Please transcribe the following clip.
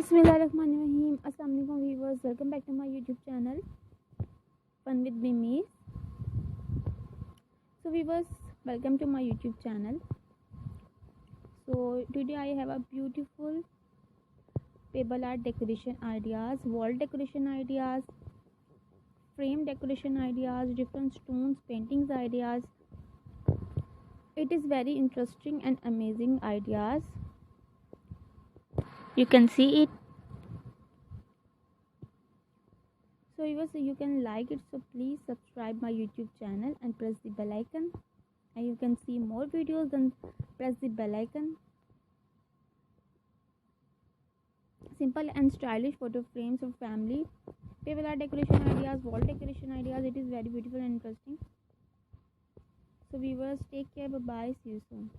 Bismillahirrahmanirrahim. Assalamualaikum viewers. Welcome back to my YouTube channel Fun with Mimi. So viewers, welcome to my YouTube channel. So today I have a beautiful pebble art decoration ideas, wall decoration ideas, frame decoration ideas, different stones paintings ideas. It is very interesting and amazing ideas. You can see it. So viewers, you can like it, so please subscribe my YouTube channel and press the bell icon, and you can see more videos and press the bell icon. Simple and stylish photo frames of family, pebble art decoration ideas, wall decoration ideas. It is very beautiful and interesting. So viewers, take care, bye bye, see you soon.